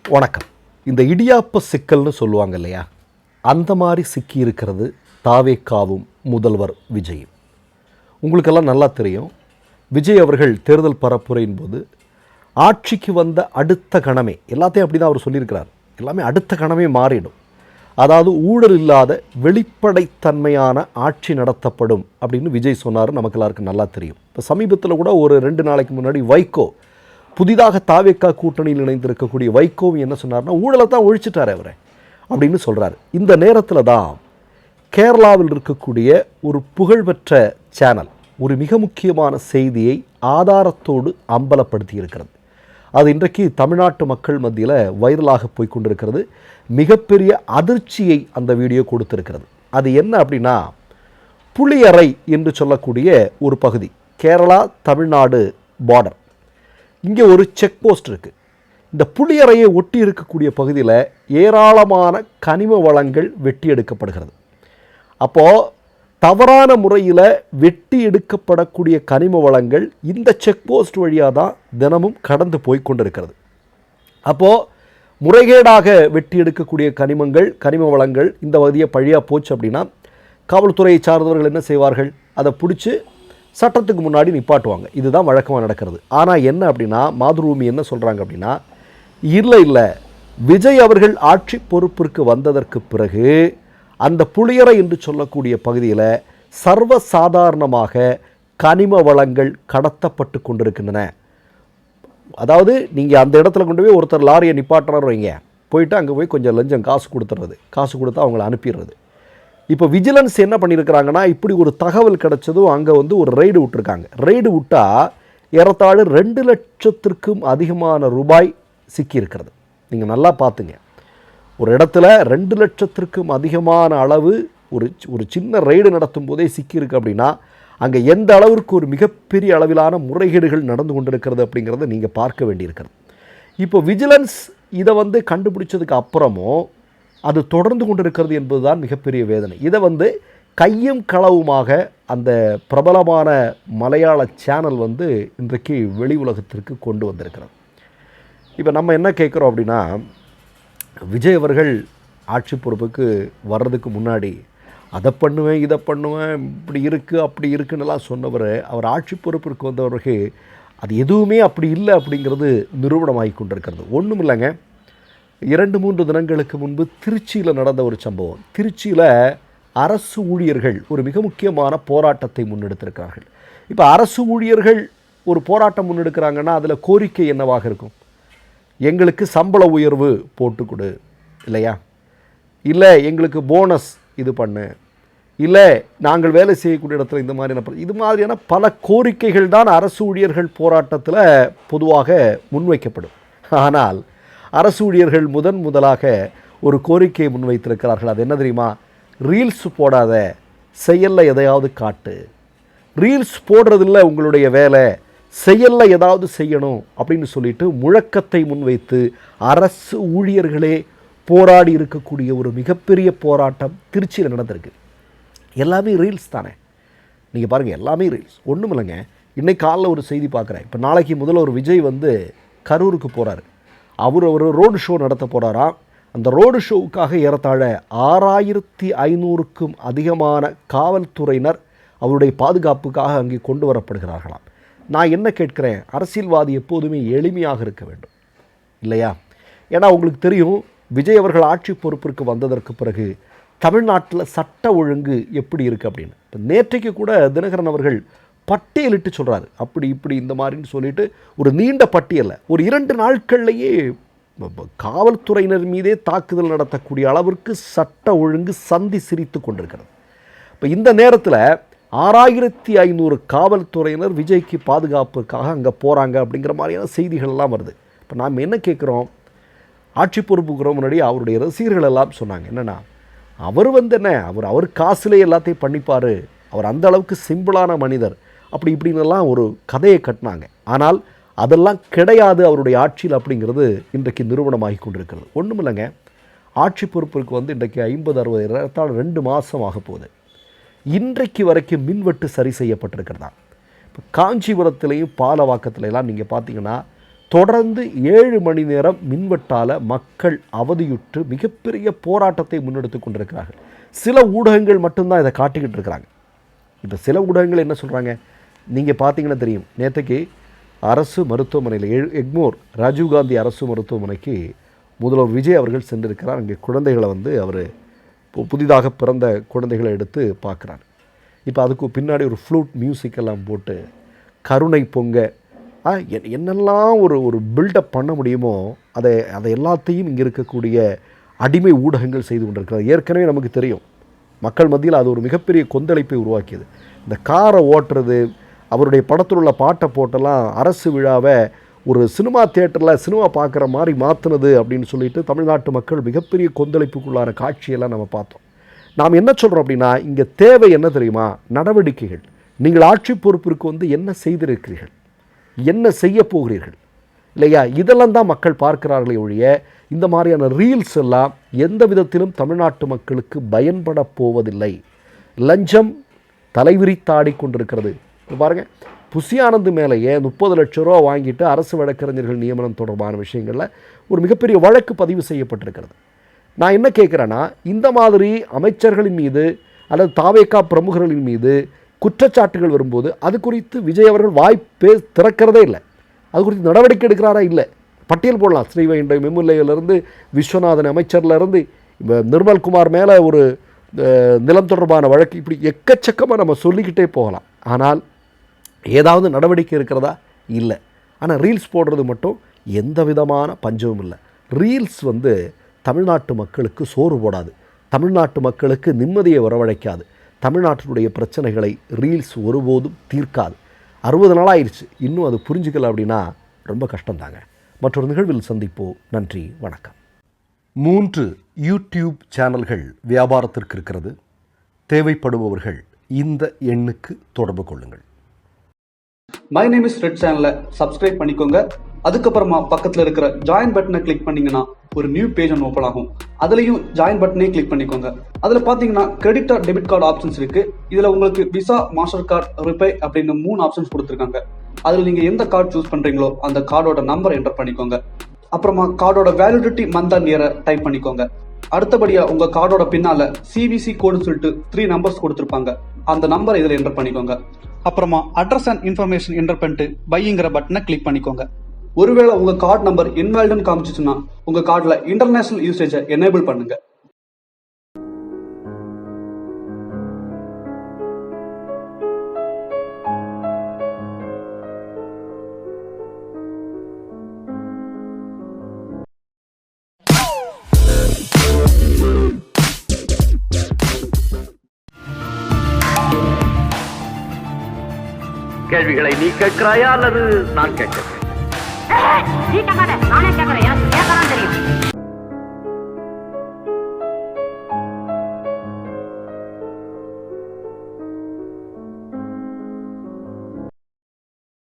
வணக்கம். இந்த இடியாப்ப சிக்கல்னு சொல்லுவாங்க இல்லையா, அந்த மாதிரி சிக்கி இருக்கிறது தாவேகாவும் முதல்வர் விஜய். உங்களுக்கெல்லாம் நல்லா தெரியும், விஜய் அவர்கள் தேர்தல் பரப்புரையின் போது ஆட்சிக்கு வந்த அடுத்த கணமே எல்லாத்தையும் அப்படி தான் அவர் சொல்லியிருக்கிறார். எல்லாமே அடுத்த கணமே மாறிடும். அதாவது ஊழல் இல்லாத வெளிப்படைத்தன்மையான ஆட்சி நடத்தப்படும் அப்படின்னு விஜய் சொன்னார். நமக்கு எல்லாருக்கும் நல்லா தெரியும். இப்போ சமீபத்தில் கூட ஒரு 2 நாளைக்கு முன்னாடி வைகோ, புதிதாக தாவேகா கூட்டணியில் இணைந்திருக்கக்கூடிய வைகோவும் என்ன சொன்னார்னா, ஊழலை தான் ஒழிச்சிட்டார் அவரை அப்படின்னு சொல்கிறார். இந்த நேரத்தில் தான் கேரளாவில் இருக்கக்கூடிய ஒரு புகழ்பெற்ற சேனல் ஒரு மிக முக்கியமான செய்தியை ஆதாரத்தோடு அம்பலப்படுத்தி இருக்கிறது. அது இன்றைக்கு தமிழ்நாட்டு மக்கள் மத்தியில் வைரலாக போய்கொண்டிருக்கிறது. மிகப்பெரிய அதிர்ச்சியை அந்த வீடியோ கொடுத்திருக்கிறது. அது என்ன அப்படின்னா, புளியரை என்று சொல்லக்கூடிய ஒரு பகுதி, கேரளா தமிழ்நாடு பார்டர். இங்கே ஒரு செக் போஸ்ட் இருக்குது. இந்த புளியறையை ஒட்டி இருக்கக்கூடிய பகுதியில் ஏராளமான கனிம வளங்கள் வெட்டி எடுக்கப்படுகிறது. அப்போது தவறான முறையில் வெட்டி எடுக்கப்படக்கூடிய கனிம வளங்கள் இந்த செக் போஸ்ட் வழியாக தான் தினமும் கடந்து போய் கொண்டிருக்கிறது. அப்போது முறைகேடாக வெட்டி எடுக்கக்கூடிய கனிம வளங்கள் இந்த வழியை பழியாக போச்சு அப்படின்னா காவல்துறையை சார்ந்தவர்கள் என்ன செய்வார்கள், அதை பிடிச்சி சட்டத்துக்கு முன்னாடி நிப்பாட்டுவாங்க. இதுதான் வழக்கமாக நடக்கிறது. ஆனால் என்ன அப்படின்னா, மாதுரூமி என்ன சொல்கிறாங்க அப்படின்னா, இல்லை விஜய் அவர்கள் ஆட்சி பொறுப்பிற்கு வந்ததற்கு பிறகு அந்த புளியரை என்று சொல்லக்கூடிய பகுதியில் சர்வசாதாரணமாக கனிம வளங்கள் கடத்தப்பட்டு கொண்டிருக்கின்றன. அதாவது நீங்கள் அந்த இடத்துல கொண்டு போய் ஒருத்தர் லாரியை நிப்பாட்டுறாரு வைங்க, போயிட்டு அங்கே போய் கொஞ்சம் லஞ்சம் காசு கொடுத்துட்றது, காசு கொடுத்தா அவங்கள அனுப்பிடுறது. இப்போ விஜிலன்ஸ் என்ன பண்ணியிருக்கிறாங்கன்னா, இப்படி ஒரு தகவல் கிடச்சதும் அங்கே ஒரு ரெய்டு விட்டுருக்காங்க. ரெய்டு விட்டால் ஏறத்தாழ 2 லட்சத்திற்கும் அதிகமான ரூபாய் சிக்கியிருக்கிறது. நீங்கள் நல்லா பார்த்துங்க, ஒரு இடத்துல 2 லட்சத்திற்கும் அதிகமான அளவு ஒரு சின்ன ரெய்டு நடத்தும் போதே சிக்கியிருக்கு அப்படின்னா அங்கே எந்த அளவிற்கு ஒரு மிகப்பெரிய அளவிலான முறைகேடுகள் நடந்து கொண்டிருக்கிறது அப்படிங்கிறத நீங்கள் பார்க்க வேண்டியிருக்கிறது. இப்போ விஜிலன்ஸ் இதை கண்டுபிடிச்சதுக்கு அப்புறமும் அது தொடர்ந்து கொண்டிருக்கிறது என்பதுதான் மிகப்பெரிய வேதனை. இதை கையும் களவுமாக அந்த பிரபலமான மலையாள சேனல் இன்றைக்கு வெளி உலகத்திற்கு கொண்டு வந்திருக்கிறது. இப்போ நம்ம என்ன கேட்குறோம் அப்படின்னா, விஜய் அவர்கள் ஆட்சி பொறுப்புக்கு வர்றதுக்கு முன்னாடி அதை பண்ணுவேன் இதை பண்ணுவேன் இப்படி இருக்குது அப்படி இருக்குன்னுலாம் சொன்னவர், அவர் ஆட்சி பொறுப்பிற்கு வந்தவருக்கு அது எதுவுமே அப்படி இல்லை அப்படிங்கிறது நிரூபணமாகி கொண்டிருக்கிறது. ஒன்றும் இல்லைங்க, 2-3 தினங்களுக்கு முன்பு திருச்சியில் நடந்த ஒரு சம்பவம். திருச்சியில் அரசு ஊழியர்கள் ஒரு மிக முக்கியமான போராட்டத்தை முன்னெடுத்திருக்கிறார்கள். இப்போ அரசு ஊழியர்கள் ஒரு போராட்டம் முன்னெடுக்கிறாங்கன்னா அதில் கோரிக்கை என்னவாக இருக்கும்? எங்களுக்கு சம்பள உயர்வு போட்டு கொடு, இல்லையா? இல்லை எங்களுக்கு போனஸ் இது பண்ணு, இல்லை நாங்கள் வேலை செய்யக்கூடிய இடத்துல இது மாதிரியான பல கோரிக்கைகள் தான் அரசு ஊழியர்கள் போராட்டத்தில் பொதுவாக முன்வைக்கப்படும். ஆனால் அரசு ஊழியர்கள் முதலாக ஒரு கோரிக்கையை முன்வைத்திருக்கிறார்கள். அது என்ன தெரியுமா? ரீல்ஸ் போடாத, செயலில் எதையாவது காட்டு. ரீல்ஸ் போடுறதில்ல உங்களுடைய வேலை, செயலில் ஏதாவது செய்யணும் அப்படின்னு சொல்லிட்டு முழக்கத்தை முன்வைத்து அரசு ஊழியர்களே போராடி இருக்கக்கூடிய ஒரு மிகப்பெரிய போராட்டம் திருச்சியில் நடந்திருக்கு. எல்லாமே ரீல்ஸ் தானே. நீங்கள் பாருங்கள், எல்லாமே ரீல்ஸ். ஒன்றும் இல்லைங்க, இன்றைக்கு காலைல ஒரு செய்தி பார்க்குறேன். இப்போ நாளைக்கு முதல்வர் விஜய் கரூருக்கு போகிறாரு. அவர் ரோடு ஷோ நடத்த போகிறாராம். அந்த ரோடு ஷோவுக்காக ஏறத்தாழ 6500க்கும் அதிகமான காவல்துறையினர் அவருடைய பாதுகாப்புக்காக அங்கே கொண்டு வரப்படுகிறார்களாம். நான் என்ன கேட்குறேன், அரசியல்வாதி எப்போதுமே எளிமையாக இருக்க வேண்டும், இல்லையா? ஏன்னா உங்களுக்கு தெரியும், விஜய் அவர்கள் ஆட்சி பொறுப்பிற்கு வந்ததற்கு பிறகு தமிழ்நாட்டில் சட்ட ஒழுங்கு எப்படி இருக்குது அப்படின்னு. இப்போ நேற்றைக்கு கூட தினகரன் அவர்கள் பட்டியலிட்டு சொல்கிறாரு, அப்படி இப்படி இந்த மாதிரின்னு சொல்லிட்டு ஒரு நீண்ட பட்டியலில் ஒரு 2 நாட்கள்லேயே காவல்துறையினர் மீதே தாக்குதல் நடத்தக்கூடிய அளவிற்கு சட்ட ஒழுங்கு சந்தி சிரித்து கொண்டிருக்கிறது. இப்போ இந்த நேரத்தில் 6500 காவல்துறையினர் விஜய்க்கு பாதுகாப்புக்காக அங்கே போகிறாங்க அப்படிங்கிற மாதிரியான செய்திகள்லாம் வருது. இப்போ நாம் என்ன கேட்குறோம், ஆட்சி பொறுப்புக்கு முன்னாடி அவருடைய ரசிகர்கள் எல்லாம் சொன்னாங்க என்னென்னா, அவர் என்ன அவர் காசுலே எல்லாத்தையும் பண்ணிப்பார், அவர் அந்த அளவுக்கு சிம்பிளான மனிதர், அப்படி இப்படின்னெல்லாம் ஒரு கதையை கட்டினாங்க. ஆனால் அதெல்லாம் கிடையாது அவருடைய ஆட்சியில் அப்படிங்கிறது இன்றைக்கு நிரூபணமாகி கொண்டிருக்கிறது. ஒன்றும் இல்லைங்க, ஆட்சி பொறுப்பிற்கு இன்றைக்கு 50-60 2 மாதம் ஆக போகுது. இன்றைக்கு வரைக்கும் மின்வெட்டு சரி செய்யப்பட்டிருக்கிறதா? இப்போ காஞ்சிபுரத்துலேயும் பாலவாக்கத்துலலாம் நீங்கள் பார்த்தீங்கன்னா தொடர்ந்து 7 மணி நேரம் மின்வெட்டால் மக்கள் அவதியுற்று மிகப்பெரிய போராட்டத்தை முன்னெடுத்து கொண்டிருக்கிறார்கள். சில ஊடகங்கள் மட்டும்தான் இதை காட்டிக்கிட்டு இருக்கிறாங்க. இப்போ சில ஊடகங்கள் என்ன சொல்கிறாங்க, நீங்கள் பார்த்தீங்கன்னா தெரியும், நேற்றுக்கு அரசு மருத்துவமனையில் எக்மோர் ராஜீவ்காந்தி அரசு மருத்துவமனைக்கு முதல்வர் விஜய் அவர்கள் சென்றிருக்கிறார். அங்கே குழந்தைகளை அவர் புதிதாக பிறந்த குழந்தைகளை எடுத்து பார்க்குறார். இப்போ அதுக்கு பின்னாடி ஒரு ஃப்ளூட் மியூசிக்கெல்லாம் போட்டு கருணை பொங்க என்னெல்லாம் ஒரு பில்டப் பண்ண முடியுமோ அதை எல்லாத்தையும் இங்கே இருக்கக்கூடிய அடிமை ஊடகங்கள் செய்து கொண்டிருக்கிறார். ஏற்கனவே நமக்கு தெரியும், மக்கள் மத்தியில் அது ஒரு மிகப்பெரிய கொந்தளிப்பை உருவாக்கியது. இந்த காரை ஓட்டுறது, அவருடைய படத்தில் உள்ள பாட்டை போட்டெல்லாம் அரசு விழாவை ஒரு சினிமா தியேட்டரில் சினிமா பார்க்குற மாதிரி மாற்றினது அப்படின்னு சொல்லிட்டு தமிழ்நாட்டு மக்கள் மிகப்பெரிய கொந்தளிப்புக்குள்ளான காட்சியெல்லாம் நம்ம பார்த்தோம். நாம் என்ன சொல்கிறோம் அப்படின்னா, இங்கே தேவை என்ன தெரியுமா, நடவடிக்கைகள். நீங்கள் ஆட்சி பொறுப்பிற்கு என்ன செய்திருக்கிறீர்கள், என்ன செய்ய போகிறீர்கள் இல்லையா, இதெல்லாம் தான் மக்கள் பார்க்கிறார்களே ஒழிய இந்த மாதிரியான ரீல்ஸ் எல்லாம் எந்த விதத்திலும் தமிழ்நாட்டு மக்களுக்கு பயன்பட போவதில்லை. லஞ்சம் தலைவிரித்தாடி கொண்டிருக்கிறது. பாருங்கள், புசி ஆனந்த் மேலேயே 30 லட்சம் ரூபா வாங்கிட்டு அரசு வழக்கறிஞர்கள் நியமனம் தொடர்பான விஷயங்களில் ஒரு மிகப்பெரிய வழக்கு பதிவு செய்யப்பட்டிருக்கிறது. நான் என்ன கேட்குறேன்னா, இந்த மாதிரி அமைச்சர்களின் மீது அல்லது தாவேகா பிரமுகர்களின் மீது குற்றச்சாட்டுகள் வரும்போது அது குறித்து விஜய் அவர்கள் வாய்ப்பே திறக்கிறதே இல்லை. அது குறித்து நடவடிக்கை எடுக்கிறாரா? இல்லை. பட்டியல் போடலாம். ஸ்ரீவைகுண்டம் எம்எல்ஏலேருந்து விஸ்வநாதன் அமைச்சர்லேருந்து நிர்மல்குமார் மேலே ஒரு நிலம் தொடர்பான வழக்கு, இப்படி எக்கச்சக்கமாக நம்ம சொல்லிக்கிட்டே போகலாம். ஆனால் ஏதாவது நடவடிக்கை இருக்கிறதா? இல்லை. ஆனால் ரீல்ஸ் போடுறது மட்டும் எந்த விதமான பஞ்சமும் இல்லை. ரீல்ஸ் தமிழ்நாட்டு மக்களுக்கு சோறு போடாது, தமிழ்நாட்டு மக்களுக்கு நிம்மதியை வரவழைக்காது, தமிழ்நாட்டினுடைய பிரச்சனைகளை ரீல்ஸ் ஒருபோதும் தீர்க்காது. 60 நாள் ஆயிடுச்சு, இன்னும் அது புரிஞ்சுக்கல அப்படின்னா ரொம்ப கஷ்டம்தாங்க. மற்றொரு நிகழ்வில் சந்திப்போம். நன்றி, வணக்கம். 3 யூடியூப் சேனல்கள் வியாபாரத்திற்கு இருக்கிறது. தேவைப்படுபவர்கள் இந்த எண்ணுக்கு தொடர்பு கொள்ளுங்கள். மை நேம் இஸ் ரெட் சேனலை சப்ஸ்கிரைப் பண்ணிக்கோங்க. அதுக்கப்புறமா பக்கத்தில் இருக்கிற ஜாயின் பட்டனை கிளிக் பண்ணீங்கன்னா ஒரு நியூ பேஜ் ஒன்று ஓப்பன் ஆகும். அதுலேயும் ஜாயின் பட்டனே கிளிக் பண்ணிக்கோங்க. அதில் பார்த்தீங்கன்னா credit R debit card options இருக்கு. இதில் உங்களுக்கு விசா, மாஸ்டர் கார்டு, ரிப்பே அப்படின்னு 3 ஆப்ஷன்ஸ் கொடுத்துருக்காங்க. அதில் நீங்கள் எந்த கார்டு சூஸ் பண்ணுறீங்களோ அந்த கார்டோட நம்பர் என்டர் பண்ணிக்கோங்க. அப்புறமா கார்டோட வேலிடிட்டி மந்த் அண்ட் இயரை டைப் பண்ணிக்கோங்க. அடுத்தபடியா உங்க கார்டோட பின்னால சிவிசி கோடுன்னு சொல்லிட்டு 3 நம்பர்ஸ் கொடுத்துருப்பாங்க. அந்த நம்பரை இதில் என்டர் பண்ணிக்கோங்க. அப்புறமா அட்ரஸ் அண்ட் இன்ஃபர்மேஷன் என்டர் பண்ணிட்டு பைங்கிற பட்டனை கிளிக் பண்ணிக்கோங்க. ஒருவேளை உங்க கார்டு நம்பர் இன்வாலிட்னு காமிச்சிச்சுன்னா உங்க கார்டுல இன்டர்நேஷனல் யூசேஜை எனேபிள் பண்ணுங்க. கேள்விகளை நீ கேட்கிறாயா அல்லது நான் கேட்கிறேன்? நீ கேட்காத, நானே கேட்கிறேன். எனக்கு கேட்கலாம் தெரியும்.